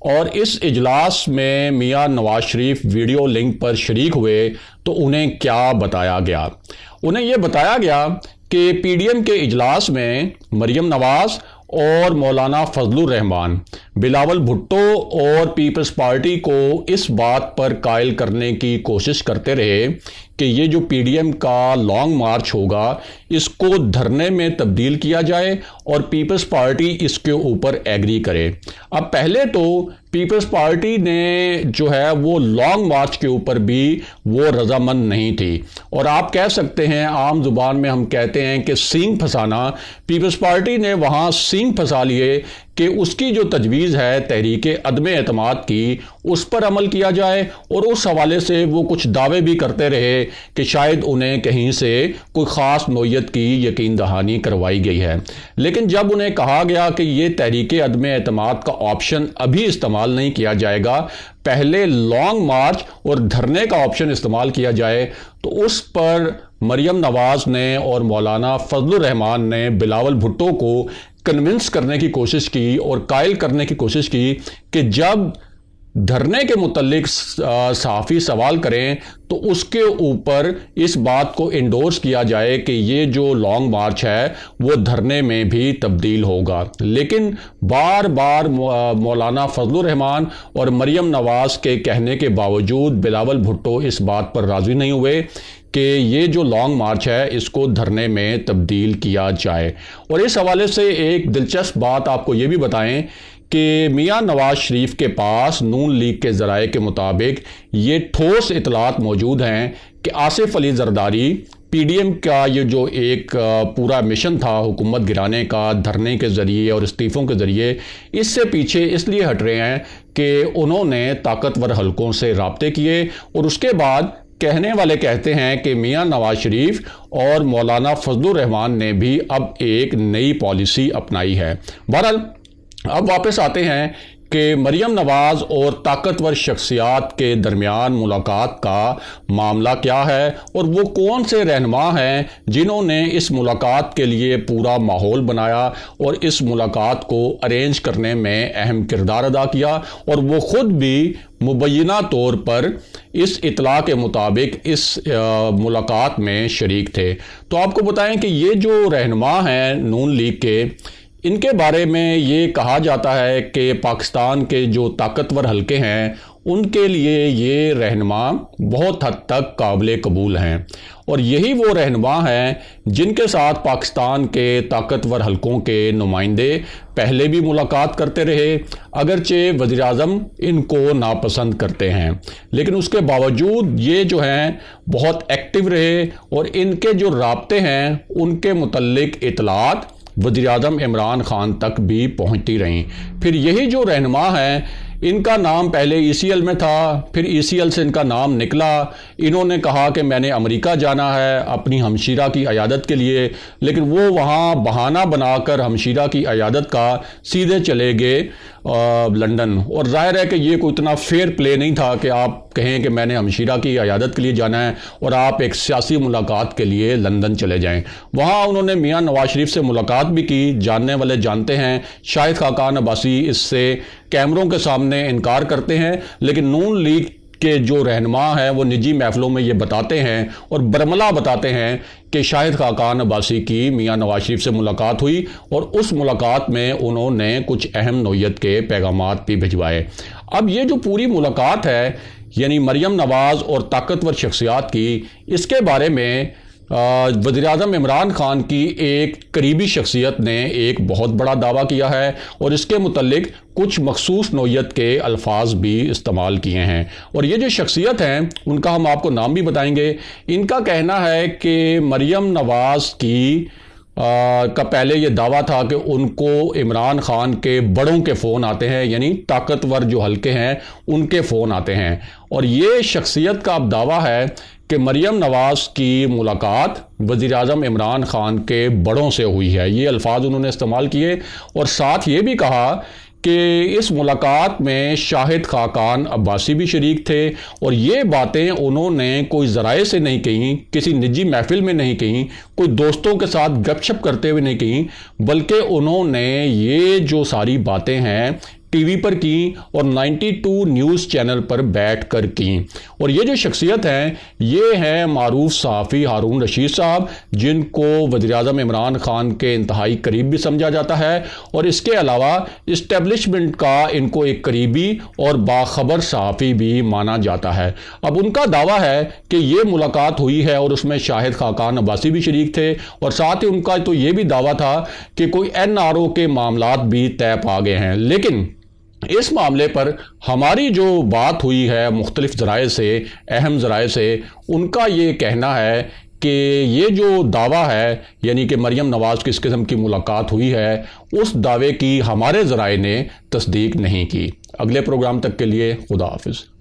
اور اس اجلاس میں میاں نواز شریف ویڈیو لنک پر شریک ہوئے تو انہیں کیا بتایا گیا؟ انہیں یہ بتایا گیا کہ پی ڈی ایم کے اجلاس میں مریم نواز اور مولانا فضل الرحمان بلاول بھٹو اور پیپلز پارٹی کو اس بات پر قائل کرنے کی کوشش کرتے رہے کہ یہ جو پی ڈی ایم کا لانگ مارچ ہوگا اس کو دھرنے میں تبدیل کیا جائے اور پیپلز پارٹی اس کے اوپر ایگری کرے۔ اب پہلے تو پیپلز پارٹی نے جو ہے وہ لانگ مارچ کے اوپر بھی وہ رضامند نہیں تھی، اور آپ کہہ سکتے ہیں عام زبان میں ہم کہتے ہیں کہ سینگ پھنسانا، پیپلز پارٹی نے وہاں سینگ پھنسا لیے کہ اس کی جو تجویز ہے تحریک عدم اعتماد کی اس پر عمل کیا جائے، اور اس حوالے سے وہ کچھ دعوے بھی کرتے رہے کہ شاید انہیں کہیں سے کوئی خاص نوعیت کی یقین دہانی کروائی گئی ہے۔ لیکن جب انہیں کہا گیا کہ یہ تحریک عدم اعتماد کا آپشن ابھی استعمال نہیں کیا جائے گا، پہلے لانگ مارچ اور دھرنے کا آپشن استعمال کیا جائے، تو اس پر مریم نواز نے اور مولانا فضل الرحمان نے بلاول بھٹو کو کنونس کرنے کی کوشش کی اور قائل کرنے کی کوشش کی کہ جب دھرنے کے متعلق صحافی سوال کریں تو اس کے اوپر اس بات کو انڈورس کیا جائے کہ یہ جو لانگ مارچ ہے وہ دھرنے میں بھی تبدیل ہوگا۔ لیکن بار بار مولانا فضل الرحمان اور مریم نواز کے کہنے کے باوجود بلاول بھٹو اس بات پر راضی نہیں ہوئے کہ یہ جو لانگ مارچ ہے اس کو دھرنے میں تبدیل کیا جائے۔ اور اس حوالے سے ایک دلچسپ بات آپ کو یہ بھی بتائیں کہ میاں نواز شریف کے پاس نون لیگ کے ذرائع کے مطابق یہ ٹھوس اطلاعات موجود ہیں کہ Asif Ali Zardari P D M کا یہ جو ایک پورا مشن تھا حکومت گرانے کا دھرنے کے ذریعے اور استعفوں کے ذریعے، اس سے پیچھے اس لیے ہٹ رہے ہیں کہ انہوں نے طاقتور حلقوں سے رابطے کیے، اور اس کے بعد کہنے والے کہتے ہیں کہ میاں نواز شریف اور مولانا فضل الرحمان نے بھی اب ایک نئی پالیسی اپنائی ہے۔ بہرحال اب واپس آتے ہیں کہ مریم نواز اور طاقتور شخصیات کے درمیان ملاقات کا معاملہ کیا ہے، اور وہ کون سے رہنما ہیں جنہوں نے اس ملاقات کے لیے پورا ماحول بنایا اور اس ملاقات کو ارینج کرنے میں اہم کردار ادا کیا، اور وہ خود بھی مبینہ طور پر اس اطلاع کے مطابق اس ملاقات میں شریک تھے۔ تو آپ کو بتائیں کہ یہ جو رہنما ہیں نون لیگ کے، ان کے بارے میں یہ کہا جاتا ہے کہ پاکستان کے جو طاقتور حلقے ہیں ان کے لیے یہ رہنما بہت حد تک قابل قبول ہیں، اور یہی وہ رہنما ہیں جن کے ساتھ پاکستان کے طاقتور حلقوں کے نمائندے پہلے بھی ملاقات کرتے رہے، اگرچہ وزیر اعظم ان کو ناپسند کرتے ہیں، لیکن اس کے باوجود یہ جو ہیں بہت ایکٹیو رہے، اور ان کے جو رابطے ہیں ان کے متعلق اطلاعات وزیر اعظم عمران خان تک بھی پہنچتی رہیں۔ پھر یہی جو رہنما ہیں، ان کا نام پہلے ای سی ایل میں تھا، پھر ای سی ایل سے ان کا نام نکلا، انہوں نے کہا کہ میں نے امریکہ جانا ہے اپنی ہمشیرہ کی عیادت کے لیے، لیکن وہ وہاں بہانہ بنا کر ہمشیرہ کی عیادت کا سیدھے چلے گئے لندن، اور ظاہر ہے کہ یہ کوئی اتنا فیئر پلے نہیں تھا کہ آپ کہیں کہ میں نے ہمشیرہ کی عیادت کے لیے جانا ہے اور آپ ایک سیاسی ملاقات کے لیے لندن چلے جائیں۔ وہاں انہوں نے میاں نواز شریف سے ملاقات بھی کی، جاننے والے جانتے ہیں، شاہد خاقان عباسی اس سے کیمروں کے سامنے انکار کرتے ہیں، لیکن نون لیگ کے جو رہنما ہیں وہ نجی محفلوں میں یہ بتاتے ہیں اور برملا بتاتے ہیں کہ شاہد خاقان عباسی کی میاں نواز شریف سے ملاقات ہوئی، اور اس ملاقات میں انہوں نے کچھ اہم نوعیت کے پیغامات بھی بھجوائے۔ اب یہ جو پوری ملاقات ہے یعنی مریم نواز اور طاقتور شخصیات کی، اس کے بارے میں وزیر اعظم عمران خان کی ایک قریبی شخصیت نے ایک بہت بڑا دعویٰ کیا ہے، اور اس کے متعلق کچھ مخصوص نوعیت کے الفاظ بھی استعمال کیے ہیں، اور یہ جو شخصیت ہیں ان کا ہم آپ کو نام بھی بتائیں گے۔ ان کا کہنا ہے کہ مریم نواز کی کا پہلے یہ دعویٰ تھا کہ ان کو عمران خان کے بڑوں کے فون آتے ہیں، یعنی طاقتور جو حلقے ہیں ان کے فون آتے ہیں، اور یہ شخصیت کا اب دعویٰ ہے کہ مریم نواز کی ملاقات وزیر اعظم عمران خان کے بڑوں سے ہوئی ہے۔ یہ الفاظ انہوں نے استعمال کیے، اور ساتھ یہ بھی کہا کہ اس ملاقات میں شاہد خاقان عباسی بھی شریک تھے، اور یہ باتیں انہوں نے کوئی ذرائع سے نہیں کہیں، کسی نجی محفل میں نہیں کہیں، کوئی دوستوں کے ساتھ گپ شپ کرتے ہوئے نہیں کہیں، بلکہ انہوں نے یہ جو ساری باتیں ہیں ٹی وی پر کیں اور 92 نیوز چینل پر بیٹھ کر کیں۔ اور یہ جو شخصیت ہیں یہ ہیں معروف صحافی ہارون رشید صاحب، جن کو وزیر اعظم عمران خان کے انتہائی قریب بھی سمجھا جاتا ہے، اور اس کے علاوہ اسٹیبلشمنٹ کا ان کو ایک قریبی اور باخبر صحافی بھی مانا جاتا ہے۔ اب ان کا دعویٰ ہے کہ یہ ملاقات ہوئی ہے اور اس میں شاہد خاقان عباسی بھی شریک تھے، اور ساتھ ہی ان کا تو یہ بھی دعویٰ تھا کہ کوئی NRO کے معاملات بھی طے پا گئے ہیں۔ لیکن اس معاملے پر ہماری جو بات ہوئی ہے مختلف ذرائع سے، اہم ذرائع سے، ان کا یہ کہنا ہے کہ یہ جو دعویٰ ہے، یعنی کہ مریم نواز کی اس قسم کی ملاقات ہوئی ہے، اس دعوے کی ہمارے ذرائع نے تصدیق نہیں کی۔ اگلے پروگرام تک کے لیے خدا حافظ۔